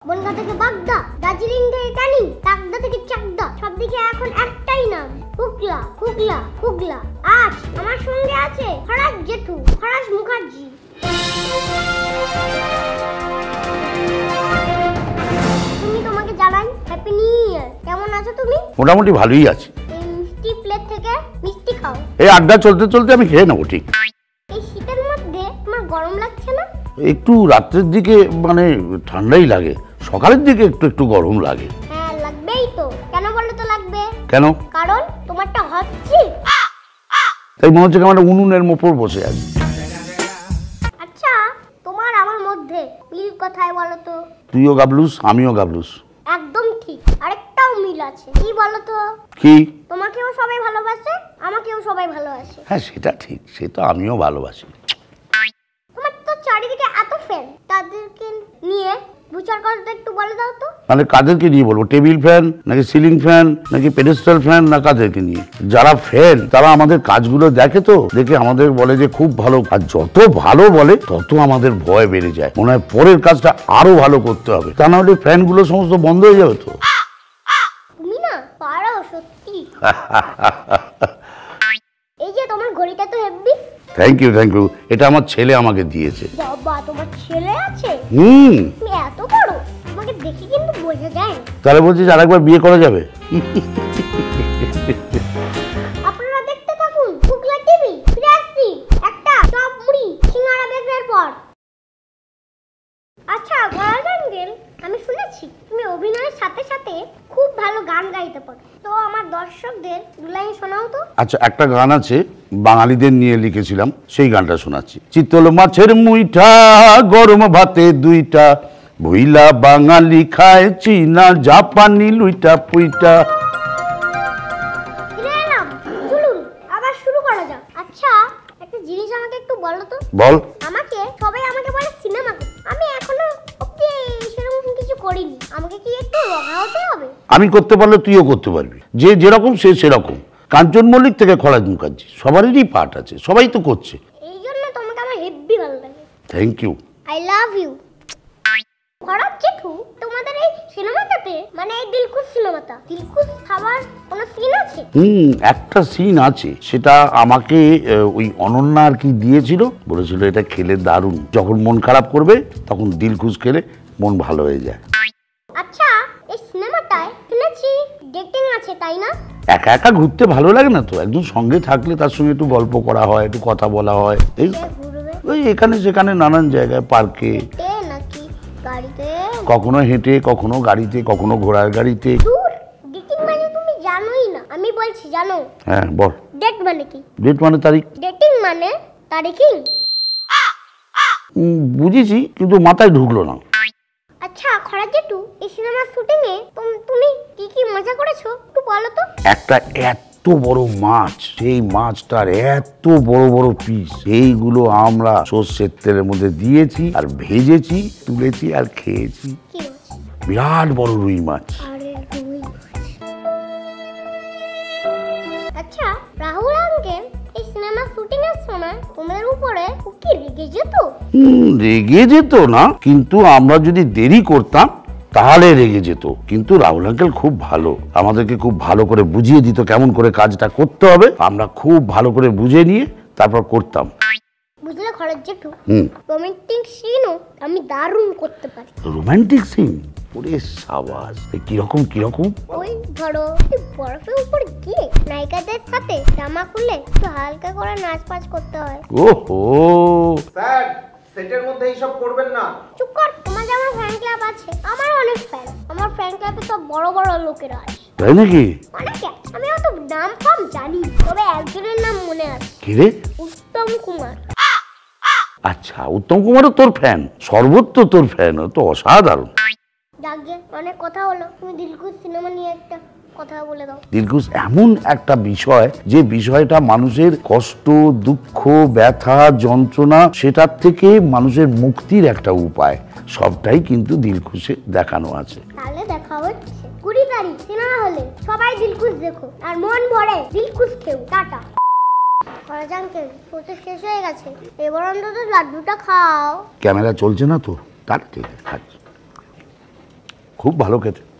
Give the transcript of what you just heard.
বনগা থেকে বাগদা, দার্জিলিং থেকে ক্যানিং, চাকদা থেকে চাকদা, সবদিকে এখন একটাই নাম, হুগলা হুগলা হুগলা। আজ আমার সঙ্গে আছে ফরাজ জেঠু, ফরাজ মুখার্জি। তুমি তোমাকে জানাই হ্যাপি নিউ ইয়ার। কেমন আছো তুমি? মোটামুটি ভালোই আছি। এই মিষ্টি প্লেট থেকে মিষ্টি খাও। এই আড্ডা চলতে চলতে আমি খেয়ে নেবো। ঠিক। এই শীতের মধ্যে তোমার গরম লাগছে না? একটু রাত্রের দিকে মানে ঠান্ডাই লাগে, সকালের দিকে একটু একটু গরম লাগে। হ্যাঁ লাগবেই তো। কেন বলো তো লাগবে? কেন? কারণ তোমারটা হচ্ছে। তাই মনে হচ্ছে আমার উনুনের মোপর বসে আছি। আচ্ছা তোমার আমার মধ্যে মিল কোথায় বলো তো? তুইও গাবলুস, আমিও গাবলুস। একদম ঠিক। আরেকটাও মিল আছে। কি বলো তো? কি? তোমাকেও সবাই ভালোবাসে, আমাকেও সবাই ভালোবাসে। হ্যাঁ সেটা ঠিক, সে তো আমিও ভালোবাসি। তোমার তো চারিদিকে এত ফ্যান, তাদেরকে নিয়ে বিচার করতে একটু বলে দাও তো। মানে কাদেরকে নিয়ে বলবো? টেবিল ফ্যান নাকি সিলিং ফ্যান নাকি পেডেস্টাল ফ্যান, না কাদেরকে নিয়ে? যারা ফ্যান তারা আমাদের কাজগুলো দেখে, তো দেখে আমাদের বলে যে খুব ভালো। আর যত ভালো বলে তত আমাদের ভয় বেড়ে যায়, মনে হয় পরের কাজটা আরো ভালো করতে হবে, তা না হলে ফ্যানগুলো সমস্ত বন্ধ হয়ে যাবে। তো তুমি না পারো সত্যি। এই যে তোমার ঘড়িটা তো heavy. Thank you thank you, এটা আমার ছেলে আমাকে দিয়েছে। বাবা তোমার ছেলে আছে? তুমি এত বড়, তোমাকে দেখে কিন্তু বোঝা যায়। তাহলে বলছিস আরেকবার বিয়ে করা যাবে? আপনারা দেখতে থাকুন হুগলা টিভি। ফিরে আসছি একটা চপ মুড়ি সিঙ্গারা বেগের পর। আচ্ছা গরাজ আঙ্কেল, আমি শুনেছি তুমি অভিনয়ের সাথে সাথে খুব ভালো গান গাইতে পারো, তো আমার দর্শকদের দুলাই শোনাও তো। আচ্ছা একটা গান আছে বাঙালিদের নিয়ে লিখেছিলাম, সেই গানটা শোনাচ্ছি। চিতল মাছের মুইঠা গরম ভাতে দুইটা, ভুইলা বাঙালি খায় চীনা জাপানি লুইটা পুইটা। চলুন আবার শুরু করা যাক। আচ্ছা একটা জিনিস আমাকে একটু বলো তো। বল। সবাই আমাকে বলে সিনেমা, আমি এখনো অব্দি সেরকম কিছু করিনি। আমাকে কি একটু রঙা হতে হবে? আমি করতে পারলে তুইও করতে পারবি, যে যেরকম সে সেরকম। কাঞ্চন মল্লিক থেকে খরাজ মুখার্জি সবারই পার্ট আছে, সবাই তো করছে। এই জন্য তোমাকে আমার হেব্বি ভালো লাগে। Thank you. I love you. Faraz জেঠু, তোমাদের এই সিনেমাটাতে মানে এই দিলকুশ সিনেমাটা, দিলকুশ খাবার কোনো সিন আছে? একটা সিন আছে, সেটা আমাকে ওই অনন্যা আর কি দিয়েছিল, বলেছিল এটা খেলে দারুণ, যখন মন খারাপ করবে তখন দিলকুশ খেলে মন ভালো হয়ে যায়। আচ্ছা এই সিনেমাটায় শুনেছি ডেটিং আছে, তাই না? একা একা ঘুরতে ভালো লাগে না তো, একজন সঙ্গে থাকলে তার সঙ্গে একটু গল্প করা হয়, একটু কথা বলা হয়। এই ওই এখানে সেখানে নানান জায়গায়, পার্কে নাকি গাড়িতে, কখনো হেঁটে, কখনো গাড়িতে, কখনো ঘোড়ার গাড়িতে। ডেটিং মানে তুমি জানোই না, আমি বলছি জানো? হ্যাঁ বল। ডেট মানে কি? ডেট মানে তারিখ। ডেটিং মানে তারিখিং। বুঝেছি কিন্তু মাথায় ঢুকলো না। আচ্ছা খরাজ জেঠু, এই সিনেমার শুটিং এ তুমি কি কি মজা করেছো একটু বলো তো। একটা এত বড় মাছ, সেই মাছটার এত বড় বড় পিস, সেইগুলো আমরা সর্ষের তেলের মধ্যে দিয়েছি আর ভেজেছি, তুলেছি আর খেয়েছি। বিরাট বড় রুই মাছ। আচ্ছা রাহুল আঙ্কেল, এই সিনেমা শুটিং এর সময় তোমাদের উপরে কি রেগে যেত? রেগে যেত না, কিন্তু আমরা যদি দেরি করতাম তাহলে রেগে যেত। কিন্তু রাহুল আঙ্কেল খুব ভালো, আমাদেরকে খুব ভালো করে বুঝিয়ে দিত কেমন করে কাজটা করতে হবে, আমরা খুব ভালো করে বুঝে নিয়ে তারপর করতাম। বুঝলে খরচ জেঠু, রোমান্টিক সিনও আমি দারুণ করতে পারি। Romantic scene? ওরে সাবাস, কিরকম কিরকম? ওই ধরো বরফের উপর গিয়ে নায়িকাদের সাথে জামা খুলে একটু হালকা করে নাচ পাচ করতে হয়। ওহো স্যার, সেটের মধ্যে এইসব করবেন না। চুপ কর, তোমার যেমন ফ্যান ক্লাব আছে, আমার অনেক ফ্যান। আমার ফ্যান ক্লাবে তো বড় বড় লোকেরা আছে। তাই নাকি? অনেকে, আমি অত নাম ফাম জানি, তবে একজনের নাম মনে আছে। কি রে? উত্তম কুমার। আচ্ছা উত্তম কুমারও তোর ফ্যান? সর্বত্র তোর ফ্যান, তো অসাধারণ। যাকে অনেক কথা হলো, তুমি দিলকুশ সিনেমা নিয়ে একটা কথা বলে দাও। দিলকুশ এমন একটা বিষয়, যে বিষয়টা মানুষের কষ্ট, দুঃখ, ব্যথা, যন্ত্রণা, সেটার থেকে মানুষের মুক্তির একটা উপায়, সবটাই কিন্তু দিলকুশে দেখানো আছে। তাহলে দেখা হচ্ছে 20 তারিখ সিনেমা হলে। সবাই দিলকুশ দেখো আর মন ভরে দিলকুশ খেও। টাটা। খরাজ আঙ্কেল, প্রচুর শেষ হয়ে গেছে, এবার অন্তত লাড্ডুটা খাও। ক্যামেরা চলছে না তো, তার ঠিক আছে। খুব ভালো খেতে।